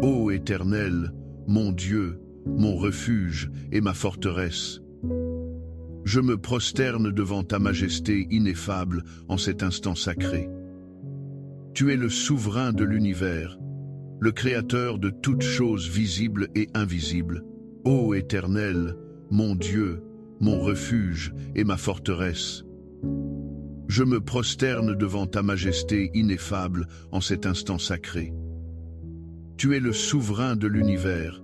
Ô Éternel, mon Dieu, mon refuge et ma forteresse, je me prosterne devant ta majesté ineffable en cet instant sacré. Tu es le souverain de l'univers, le créateur de toutes choses visibles et invisibles. Ô Éternel, mon Dieu, mon refuge et ma forteresse, je me prosterne devant ta majesté ineffable en cet instant sacré. Tu es le souverain de l'univers,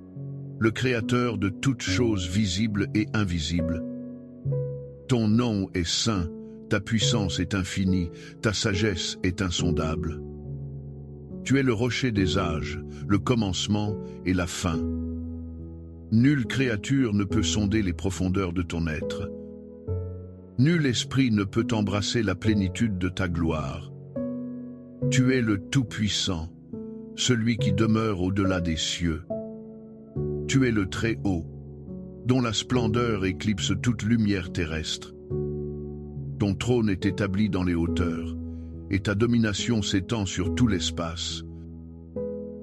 le créateur de toutes choses visibles et invisibles. Ton nom est saint, ta puissance est infinie, ta sagesse est insondable. Tu es le rocher des âges, le commencement et la fin. Nulle créature ne peut sonder les profondeurs de ton être. Nul esprit ne peut embrasser la plénitude de ta gloire. Tu es le Tout-Puissant, celui qui demeure au-delà des cieux. Tu es le Très-Haut, dont la splendeur éclipse toute lumière terrestre. Ton trône est établi dans les hauteurs, et ta domination s'étend sur tout l'espace.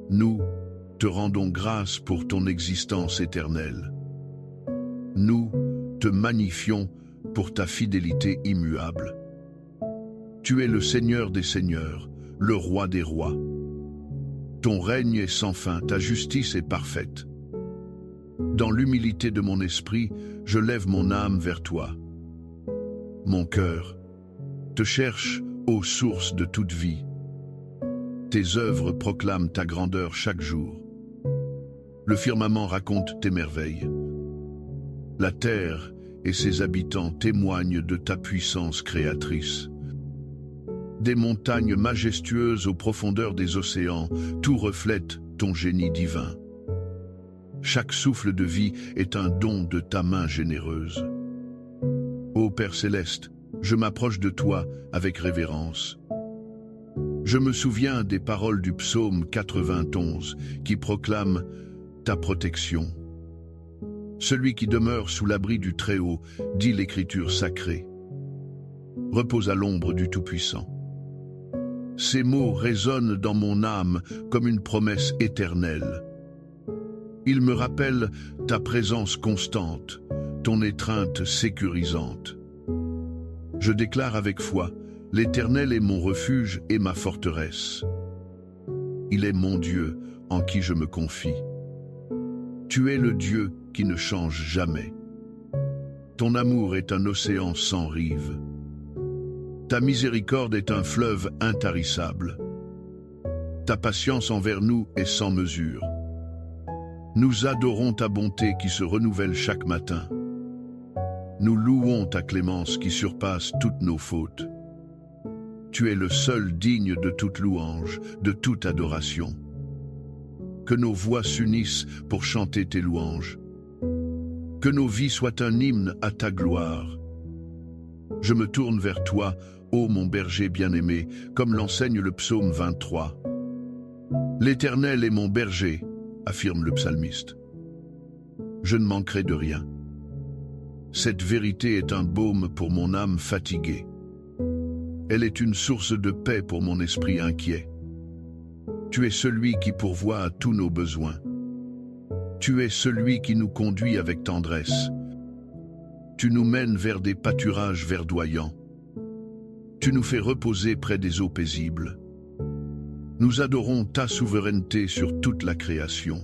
Nous te rendons grâce pour ton existence éternelle. Nous te magnifions pour ta fidélité immuable. Tu es le Seigneur des seigneurs, le Roi des rois. Ton règne est sans fin, ta justice est parfaite. Dans l'humilité de mon esprit, je lève mon âme vers toi. Mon cœur te cherche, ô source de toute vie. Tes œuvres proclament ta grandeur chaque jour. Le firmament raconte tes merveilles. La terre et ses habitants témoignent de ta puissance créatrice. Des montagnes majestueuses aux profondeurs des océans, tout reflète ton génie divin. Chaque souffle de vie est un don de ta main généreuse. Ô Père céleste, je m'approche de toi avec révérence. Je me souviens des paroles du psaume 91 qui proclament ta protection. Celui qui demeure sous l'abri du Très-Haut, dit l'Écriture sacrée, repose à l'ombre du Tout-Puissant. Ces mots résonnent dans mon âme comme une promesse éternelle. Ils me rappellent ta présence constante, ton étreinte sécurisante. Je déclare avec foi, l'Éternel est mon refuge et ma forteresse. Il est mon Dieu en qui je me confie. Tu es le Dieu qui ne change jamais. Ton amour est un océan sans rive. Ta miséricorde est un fleuve intarissable. Ta patience envers nous est sans mesure. Nous adorons ta bonté qui se renouvelle chaque matin. Nous louons ta clémence qui surpasse toutes nos fautes. Tu es le seul digne de toute louange, de toute adoration. Que nos voix s'unissent pour chanter tes louanges. Que nos vies soient un hymne à ta gloire. Je me tourne vers toi, ô mon berger bien-aimé, comme l'enseigne le psaume 23. L'Éternel est mon berger, affirme le psalmiste. Je ne manquerai de rien. Cette vérité est un baume pour mon âme fatiguée. Elle est une source de paix pour mon esprit inquiet. Tu es celui qui pourvoit à tous nos besoins. Tu es celui qui nous conduit avec tendresse. Tu nous mènes vers des pâturages verdoyants. Tu nous fais reposer près des eaux paisibles. Nous adorons ta souveraineté sur toute la création.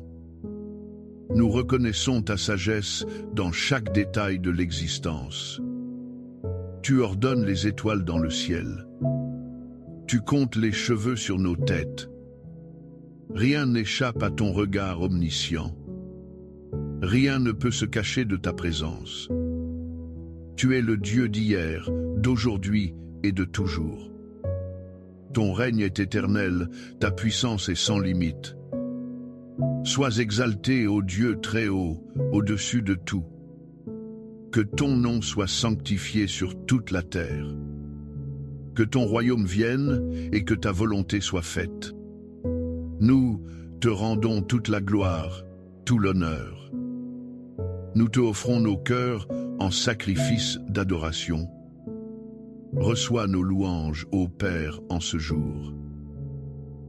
Nous reconnaissons ta sagesse dans chaque détail de l'existence. Tu ordonnes les étoiles dans le ciel. Tu comptes les cheveux sur nos têtes. Rien n'échappe à ton regard omniscient. Rien ne peut se cacher de ta présence. Tu es le Dieu d'hier, d'aujourd'hui et de toujours. Ton règne est éternel, ta puissance est sans limite. Sois exalté, ô Dieu très haut, au-dessus de tout. Que ton nom soit sanctifié sur toute la terre. Que ton royaume vienne et que ta volonté soit faite. Nous te rendons toute la gloire, tout l'honneur. Nous te offrons nos cœurs en sacrifice d'adoration. Reçois nos louanges, ô Père, en ce jour.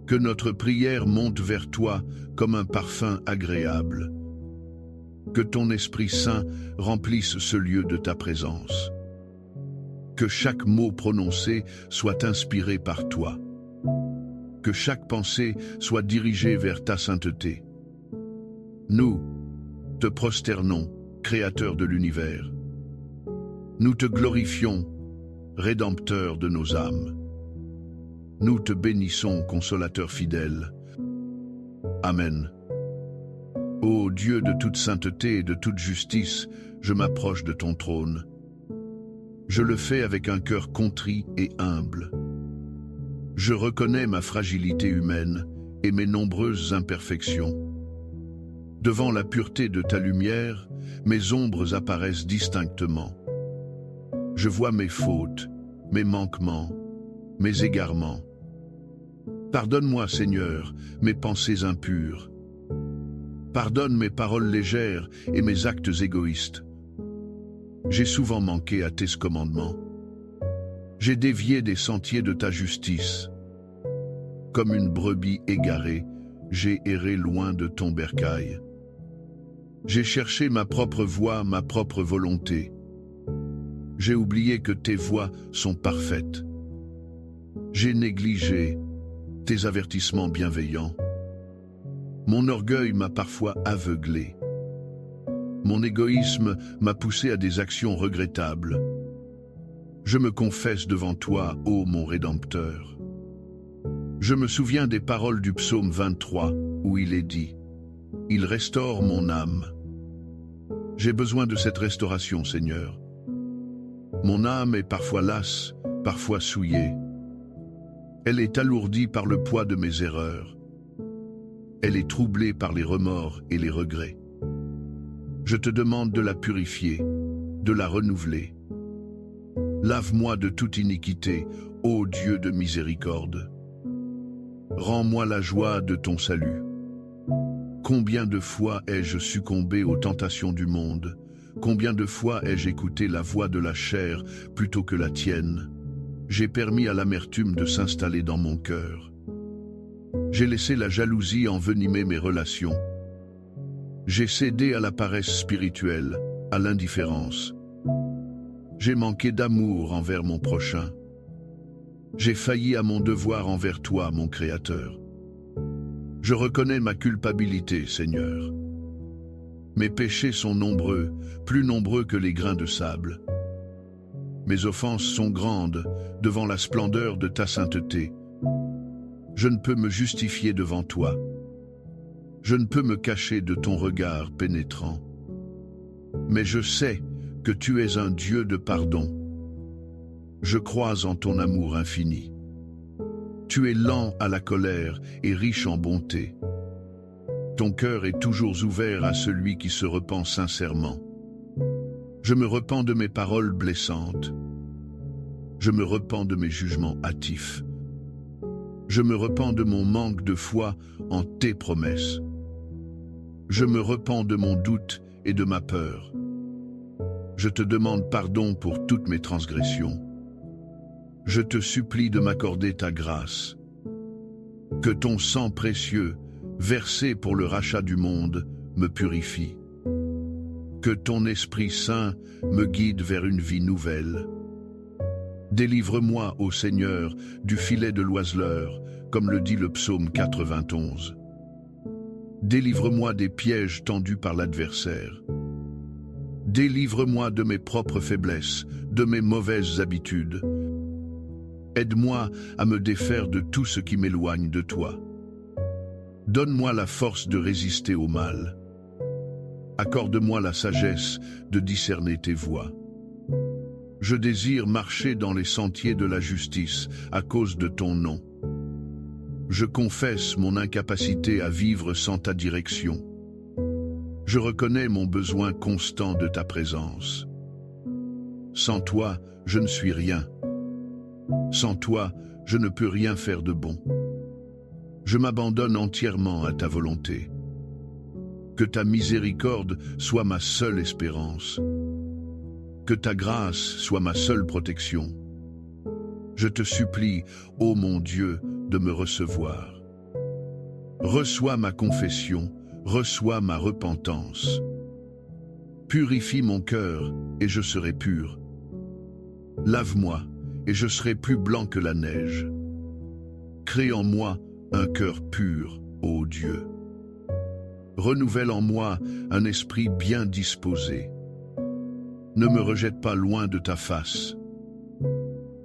Que notre prière monte vers toi comme un parfum agréable. Que ton Esprit Saint remplisse ce lieu de ta présence. Que chaque mot prononcé soit inspiré par toi. Que chaque pensée soit dirigée vers ta sainteté. Nous te prosternons, Créateur de l'univers. Nous te glorifions, Rédempteur de nos âmes. Nous te bénissons, Consolateur fidèle. Amen. Ô Dieu de toute sainteté et de toute justice, je m'approche de ton trône. Je le fais avec un cœur contrit et humble. Je reconnais ma fragilité humaine et mes nombreuses imperfections. Devant la pureté de ta lumière, mes ombres apparaissent distinctement. Je vois mes fautes, mes manquements, mes égarements. Pardonne-moi, Seigneur, mes pensées impures. Pardonne mes paroles légères et mes actes égoïstes. J'ai souvent manqué à tes commandements. J'ai dévié des sentiers de ta justice. Comme une brebis égarée, j'ai erré loin de ton bercail. J'ai cherché ma propre voie, ma propre volonté. J'ai oublié que tes voies sont parfaites. J'ai négligé tes avertissements bienveillants. Mon orgueil m'a parfois aveuglé. Mon égoïsme m'a poussé à des actions regrettables. Je me confesse devant toi, ô mon Rédempteur. Je me souviens des paroles du psaume 23, où il est dit « Il restaure mon âme ». J'ai besoin de cette restauration, Seigneur. Mon âme est parfois lasse, parfois souillée. Elle est alourdie par le poids de mes erreurs. Elle est troublée par les remords et les regrets. Je te demande de la purifier, de la renouveler. Lave-moi de toute iniquité, ô Dieu de miséricorde. Rends-moi la joie de ton salut. Combien de fois ai-je succombé aux tentations du monde? Combien de fois ai-je écouté la voix de la chair plutôt que la tienne? J'ai permis à l'amertume de s'installer dans mon cœur. J'ai laissé la jalousie envenimer mes relations. J'ai cédé à la paresse spirituelle, à l'indifférence. J'ai manqué d'amour envers mon prochain. J'ai failli à mon devoir envers toi, mon Créateur. Je reconnais ma culpabilité, Seigneur. Mes péchés sont nombreux, plus nombreux que les grains de sable. Mes offenses sont grandes devant la splendeur de ta sainteté. Je ne peux me justifier devant toi. Je ne peux me cacher de ton regard pénétrant. Mais je sais que tu es un Dieu de pardon. Je crois en ton amour infini. Tu es lent à la colère et riche en bonté. Ton cœur est toujours ouvert à celui qui se repent sincèrement. Je me repens de mes paroles blessantes. Je me repens de mes jugements hâtifs. Je me repens de mon manque de foi en tes promesses. Je me repens de mon doute et de ma peur. Je te demande pardon pour toutes mes transgressions. Je te supplie de m'accorder ta grâce. Que ton sang précieux, versé pour le rachat du monde, me purifie. Que ton Esprit Saint me guide vers une vie nouvelle. Délivre-moi, ô Seigneur, du filet de l'oiseleur, comme le dit le psaume 91. Délivre-moi des pièges tendus par l'adversaire. Délivre-moi de mes propres faiblesses, de mes mauvaises habitudes. Aide-moi à me défaire de tout ce qui m'éloigne de toi. Donne-moi la force de résister au mal. Accorde-moi la sagesse de discerner tes voies. Je désire marcher dans les sentiers de la justice à cause de ton nom. Je confesse mon incapacité à vivre sans ta direction. Je reconnais mon besoin constant de ta présence. Sans toi, je ne suis rien. Sans toi, je ne peux rien faire de bon. Je m'abandonne entièrement à ta volonté. Que ta miséricorde soit ma seule espérance. Que ta grâce soit ma seule protection. Je te supplie, ô mon Dieu, de me recevoir. Reçois ma confession, reçois ma repentance. Purifie mon cœur, et je serai pur. Lave-moi, et je serai plus blanc que la neige. Crée en moi un cœur pur, ô Dieu. Renouvelle en moi un esprit bien disposé. Ne me rejette pas loin de ta face.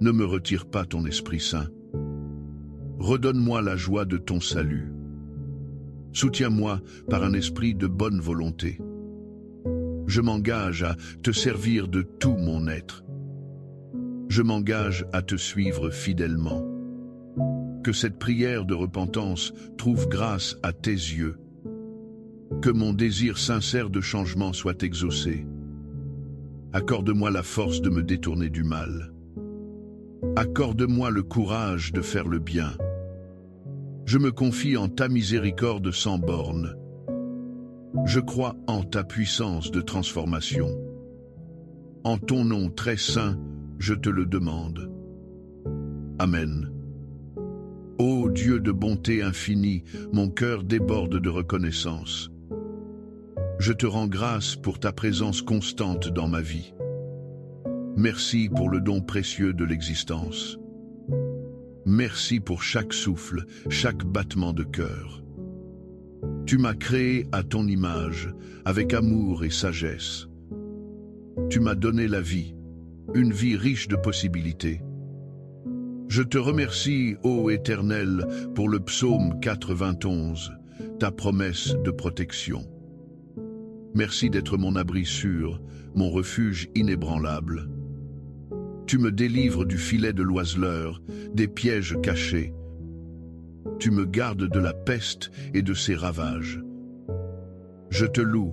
Ne me retire pas ton Esprit Saint. Redonne-moi la joie de ton salut. Soutiens-moi par un esprit de bonne volonté. Je m'engage à te servir de tout mon être. Je m'engage à te suivre fidèlement. Que cette prière de repentance trouve grâce à tes yeux. Que mon désir sincère de changement soit exaucé. Accorde-moi la force de me détourner du mal. Accorde-moi le courage de faire le bien. Je me confie en ta miséricorde sans bornes. Je crois en ta puissance de transformation. En ton nom très saint, je te le demande. Amen. Ô Dieu de bonté infinie, mon cœur déborde de reconnaissance. Je te rends grâce pour ta présence constante dans ma vie. Merci pour le don précieux de l'existence. Merci pour chaque souffle, chaque battement de cœur. Tu m'as créé à ton image, avec amour et sagesse. Tu m'as donné la vie, une vie riche de possibilités. Je te remercie, ô Éternel, pour le psaume 91, ta promesse de protection. Merci d'être mon abri sûr, mon refuge inébranlable. Tu me délivres du filet de l'oiseleur, des pièges cachés. Tu me gardes de la peste et de ses ravages. Je te loue,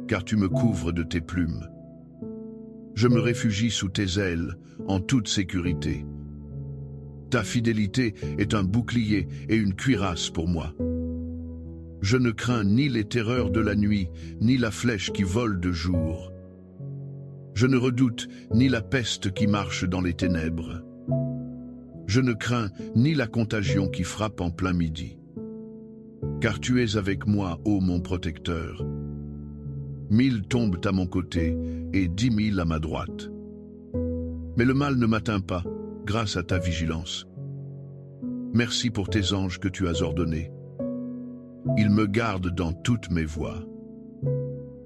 car tu me couvres de tes plumes. Je me réfugie sous tes ailes, en toute sécurité. Ta fidélité est un bouclier et une cuirasse pour moi. Je ne crains ni les terreurs de la nuit, ni la flèche qui vole de jour. Je ne redoute ni la peste qui marche dans les ténèbres. Je ne crains ni la contagion qui frappe en plein midi. Car tu es avec moi, ô mon protecteur. 1000 tombent à mon côté et 10 000 à ma droite. Mais le mal ne m'atteint pas, grâce à ta vigilance. Merci pour tes anges que tu as ordonnés. Ils me gardent dans toutes mes voies.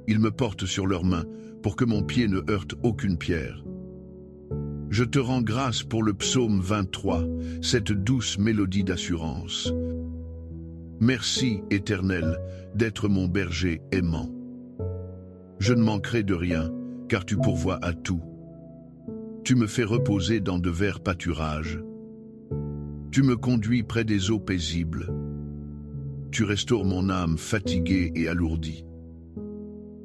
Ils me portent sur leurs mains pour que mon pied ne heurte aucune pierre. Je te rends grâce pour le psaume 23, cette douce mélodie d'assurance. Merci, Éternel, d'être mon berger aimant. Je ne manquerai de rien, car tu pourvois à tout. Tu me fais reposer dans de verts pâturages. Tu me conduis près des eaux paisibles. Tu restaures mon âme fatiguée et alourdie.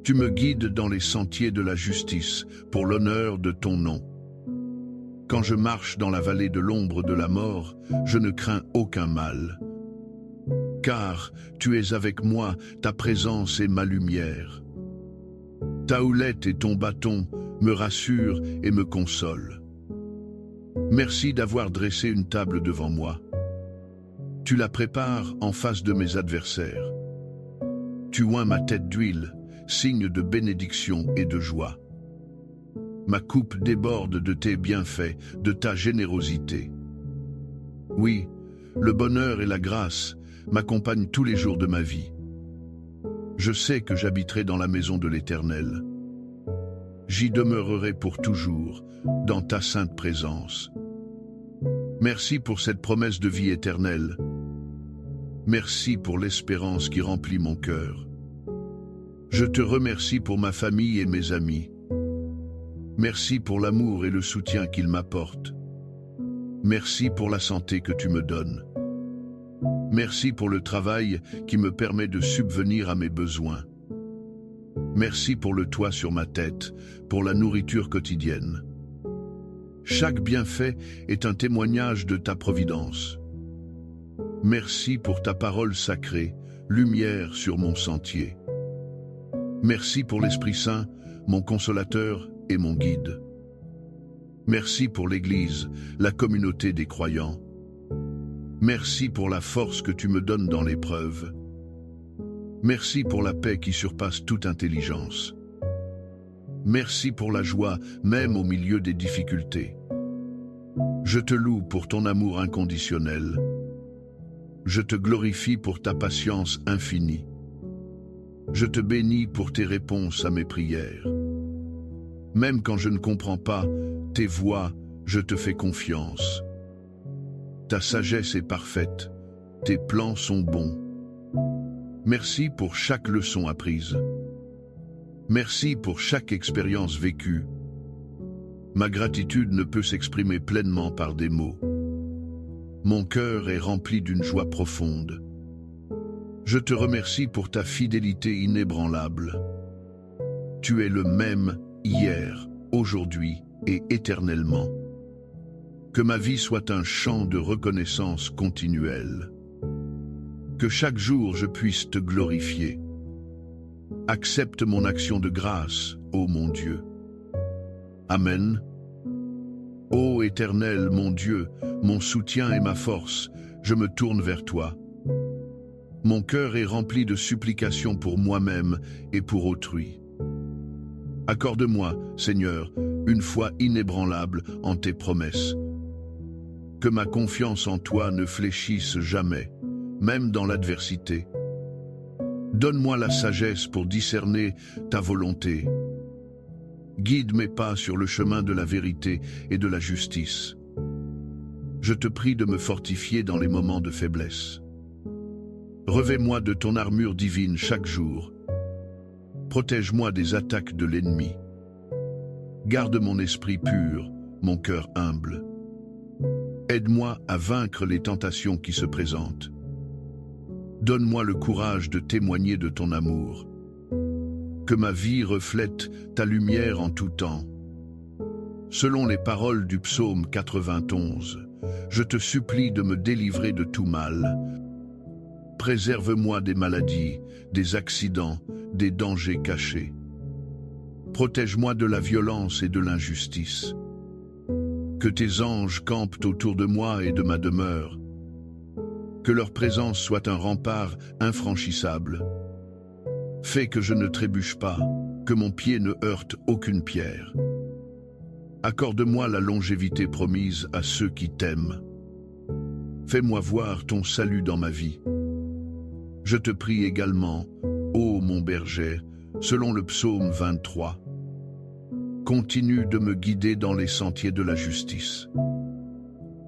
Tu me guides dans les sentiers de la justice, pour l'honneur de ton nom. Quand je marche dans la vallée de l'ombre de la mort, je ne crains aucun mal. Car tu es avec moi, ta présence est ma lumière. Ta houlette et ton bâton me rassurent et me consolent. Merci d'avoir dressé une table devant moi. Tu la prépares en face de mes adversaires. Tu oins ma tête d'huile, signe de bénédiction et de joie. Ma coupe déborde de tes bienfaits, de ta générosité. Oui, le bonheur et la grâce m'accompagnent tous les jours de ma vie. Je sais que j'habiterai dans la maison de l'Éternel. J'y demeurerai pour toujours, dans ta sainte présence. Merci pour cette promesse de vie éternelle. Merci pour l'espérance qui remplit mon cœur. Je te remercie pour ma famille et mes amis. Merci pour l'amour et le soutien qu'ils m'apportent. Merci pour la santé que tu me donnes. Merci pour le travail qui me permet de subvenir à mes besoins. Merci pour le toit sur ma tête, pour la nourriture quotidienne. Chaque bienfait est un témoignage de ta providence. Merci pour ta parole sacrée, lumière sur mon sentier. Merci pour l'Esprit Saint, mon consolateur et mon guide. Merci pour l'Église, la communauté des croyants. Merci pour la force que tu me donnes dans l'épreuve. Merci pour la paix qui surpasse toute intelligence. Merci pour la joie, même au milieu des difficultés. Je te loue pour ton amour inconditionnel. Je te glorifie pour ta patience infinie. Je te bénis pour tes réponses à mes prières. Même quand je ne comprends pas tes voies, je te fais confiance. Ta sagesse est parfaite, tes plans sont bons. Merci pour chaque leçon apprise. Merci pour chaque expérience vécue. Ma gratitude ne peut s'exprimer pleinement par des mots. Mon cœur est rempli d'une joie profonde. Je te remercie pour ta fidélité inébranlable. Tu es le même hier, aujourd'hui et éternellement. Que ma vie soit un chant de reconnaissance continuelle. Que chaque jour je puisse te glorifier. Accepte mon action de grâce, ô mon Dieu. Amen. Ô Éternel, mon Dieu, mon soutien et ma force, je me tourne vers toi. Mon cœur est rempli de supplications pour moi-même et pour autrui. Accorde-moi, Seigneur, une foi inébranlable en tes promesses. Que ma confiance en toi ne fléchisse jamais, même dans l'adversité. Donne-moi la sagesse pour discerner ta volonté. Guide mes pas sur le chemin de la vérité et de la justice. Je te prie de me fortifier dans les moments de faiblesse. Revêt-moi de ton armure divine chaque jour. Protège-moi des attaques de l'ennemi. Garde mon esprit pur, mon cœur humble. Aide-moi à vaincre les tentations qui se présentent. Donne-moi le courage de témoigner de ton amour. Que ma vie reflète ta lumière en tout temps. Selon les paroles du psaume 91, je te supplie de me délivrer de tout mal. Préserve-moi des maladies, des accidents, des dangers cachés. Protège-moi de la violence et de l'injustice. Que tes anges campent autour de moi et de ma demeure. Que leur présence soit un rempart infranchissable. Fais que je ne trébuche pas, que mon pied ne heurte aucune pierre. Accorde-moi la longévité promise à ceux qui t'aiment. Fais-moi voir ton salut dans ma vie. Je te prie également, ô mon berger, selon le psaume 23. Continue de me guider dans les sentiers de la justice.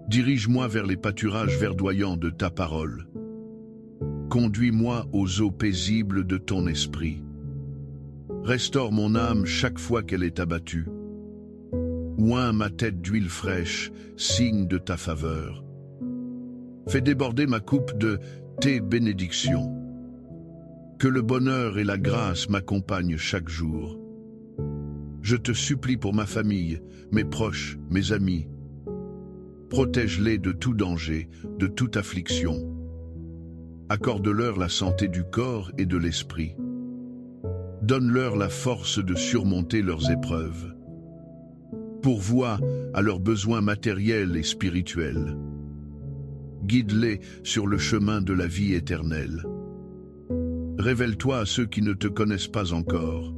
Dirige-moi vers les pâturages verdoyants de ta parole. Conduis-moi aux eaux paisibles de ton esprit. Restaure mon âme chaque fois qu'elle est abattue. Oins ma tête d'huile fraîche, signe de ta faveur. Fais déborder ma coupe de tes bénédictions. Que le bonheur et la grâce m'accompagnent chaque jour. Je te supplie pour ma famille, mes proches, mes amis. Protège-les de tout danger, de toute affliction. Accorde-leur la santé du corps et de l'esprit. Donne-leur la force de surmonter leurs épreuves. Pourvois à leurs besoins matériels et spirituels. Guide-les sur le chemin de la vie éternelle. Révèle-toi à ceux qui ne te connaissent pas encore.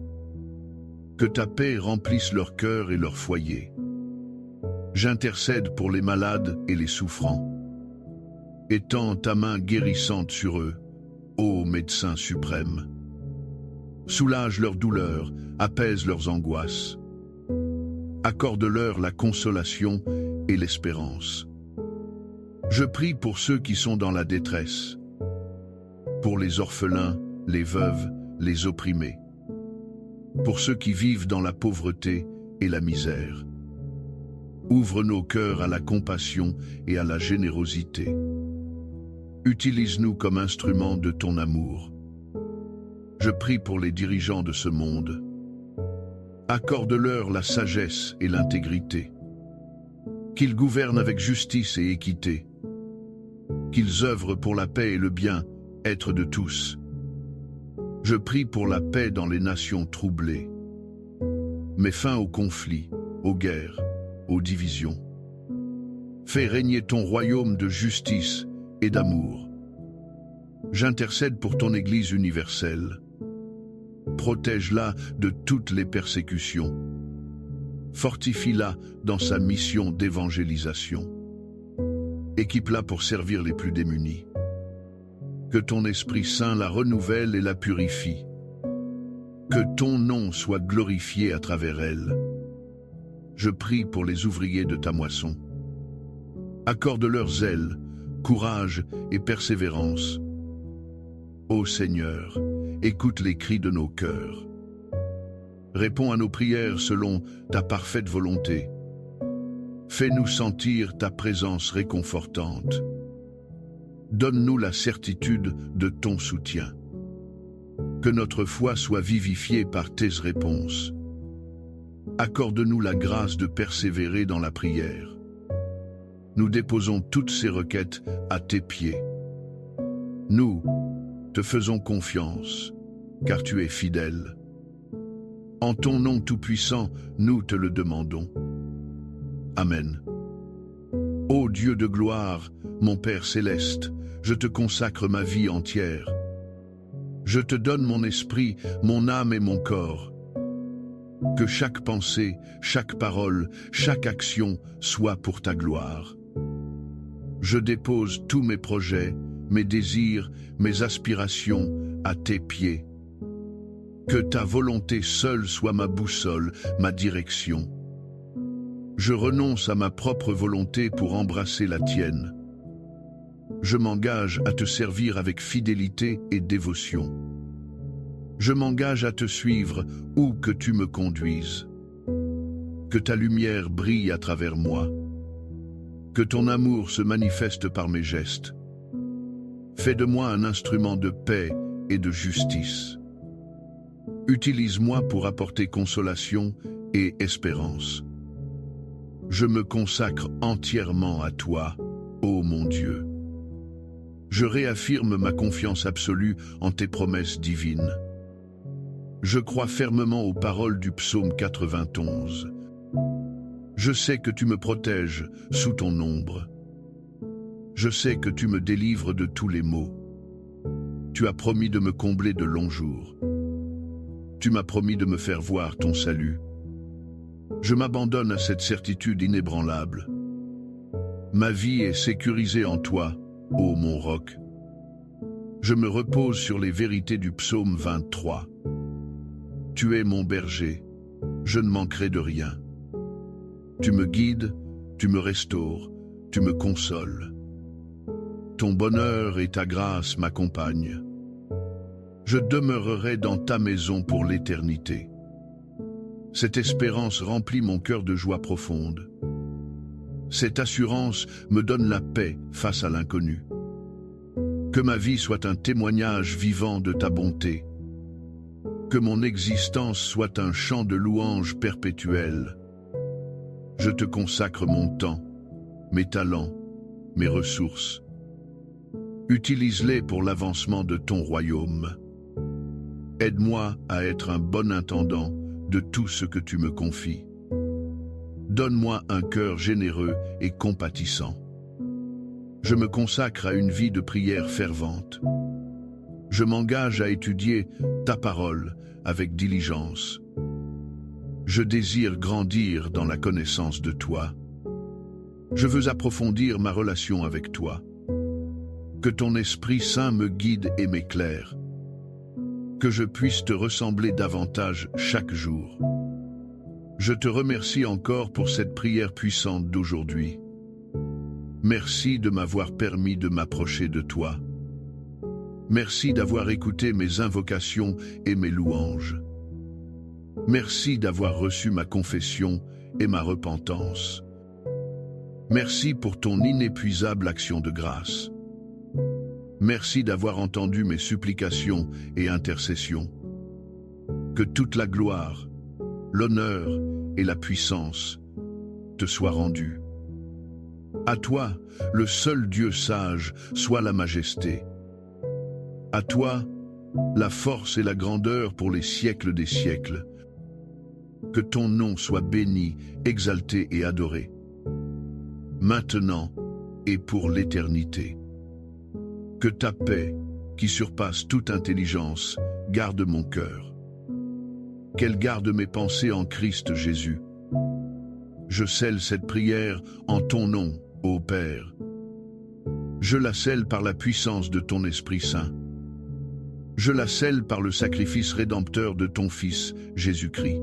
Que ta paix remplisse leur cœur et leur foyer. J'intercède pour les malades et les souffrants. Étends ta main guérissante sur eux, ô médecin suprême. Soulage leurs douleurs, apaise leurs angoisses. Accorde-leur la consolation et l'espérance. Je prie pour ceux qui sont dans la détresse, pour les orphelins, les veuves, les opprimés, pour ceux qui vivent dans la pauvreté et la misère. Ouvre nos cœurs à la compassion et à la générosité. Utilise-nous comme instruments de ton amour. Je prie pour les dirigeants de ce monde. Accorde-leur la sagesse et l'intégrité. Qu'ils gouvernent avec justice et équité. Qu'ils œuvrent pour la paix et le bien-être de tous. Je prie pour la paix dans les nations troublées. Mets fin aux conflits, aux guerres, aux divisions. Fais régner ton royaume de justice et d'amour. J'intercède pour ton Église universelle. Protège-la de toutes les persécutions. Fortifie-la dans sa mission d'évangélisation. Équipe-la pour servir les plus démunis. Que ton Esprit Saint la renouvelle et la purifie. Que ton nom soit glorifié à travers elle. Je prie pour les ouvriers de ta moisson. Accorde-leur zèle, courage et persévérance. Ô Seigneur, écoute les cris de nos cœurs. Réponds à nos prières selon ta parfaite volonté. Fais-nous sentir ta présence réconfortante. Donne-nous la certitude de ton soutien. Que notre foi soit vivifiée par tes réponses. Accorde-nous la grâce de persévérer dans la prière. Nous déposons toutes ces requêtes à tes pieds. Nous te faisons confiance, car tu es fidèle. En ton nom tout-puissant, nous te le demandons. Amen. Ô Dieu de gloire, mon Père céleste, je te consacre ma vie entière. Je te donne mon esprit, mon âme et mon corps. Que chaque pensée, chaque parole, chaque action soit pour ta gloire. Je dépose tous mes projets, mes désirs, mes aspirations à tes pieds. Que ta volonté seule soit ma boussole, ma direction. Je renonce à ma propre volonté pour embrasser la tienne. Je m'engage à te servir avec fidélité et dévotion. Je m'engage à te suivre où que tu me conduises. Que ta lumière brille à travers moi. Que ton amour se manifeste par mes gestes. Fais de moi un instrument de paix et de justice. Utilise-moi pour apporter consolation et espérance. Je me consacre entièrement à toi, ô mon Dieu. Je réaffirme ma confiance absolue en tes promesses divines. Je crois fermement aux paroles du psaume 91. Je sais que tu me protèges sous ton ombre. Je sais que tu me délivres de tous les maux. Tu as promis de me combler de longs jours. Tu m'as promis de me faire voir ton salut. Je m'abandonne à cette certitude inébranlable. Ma vie est sécurisée en toi, ô mon roc. Je me repose sur les vérités du psaume 23. Tu es mon berger, je ne manquerai de rien. Tu me guides, tu me restaures, tu me consoles. Ton bonheur et ta grâce m'accompagnent. Je demeurerai dans ta maison pour l'éternité. Cette espérance remplit mon cœur de joie profonde. Cette assurance me donne la paix face à l'inconnu. Que ma vie soit un témoignage vivant de ta bonté. Que mon existence soit un chant de louange perpétuel. Je te consacre mon temps, mes talents, mes ressources. Utilise-les pour l'avancement de ton royaume. Aide-moi à être un bon intendant de tout ce que tu me confies. Donne-moi un cœur généreux et compatissant. Je me consacre à une vie de prière fervente. Je m'engage à étudier ta parole avec diligence. Je désire grandir dans la connaissance de toi. Je veux approfondir ma relation avec toi. Que ton Esprit Saint me guide et m'éclaire. Que je puisse te ressembler davantage chaque jour. Je te remercie encore pour cette prière puissante d'aujourd'hui. Merci de m'avoir permis de m'approcher de toi. Merci d'avoir écouté mes invocations et mes louanges. Merci d'avoir reçu ma confession et ma repentance. Merci pour ton inépuisable action de grâce. Merci d'avoir entendu mes supplications et intercessions. Que toute la gloire, l'honneur et la puissance te soient rendues. À toi, le seul Dieu sage, soit la majesté. À toi, la force et la grandeur pour les siècles des siècles. Que ton nom soit béni, exalté et adoré, maintenant et pour l'éternité. Que ta paix, qui surpasse toute intelligence, garde mon cœur. Qu'elle garde mes pensées en Christ Jésus. Je scelle cette prière en ton nom, ô Père. Je la scelle par la puissance de ton Esprit Saint. Je la scelle par le sacrifice rédempteur de ton Fils, Jésus-Christ.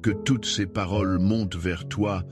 Que toutes ces paroles montent vers toi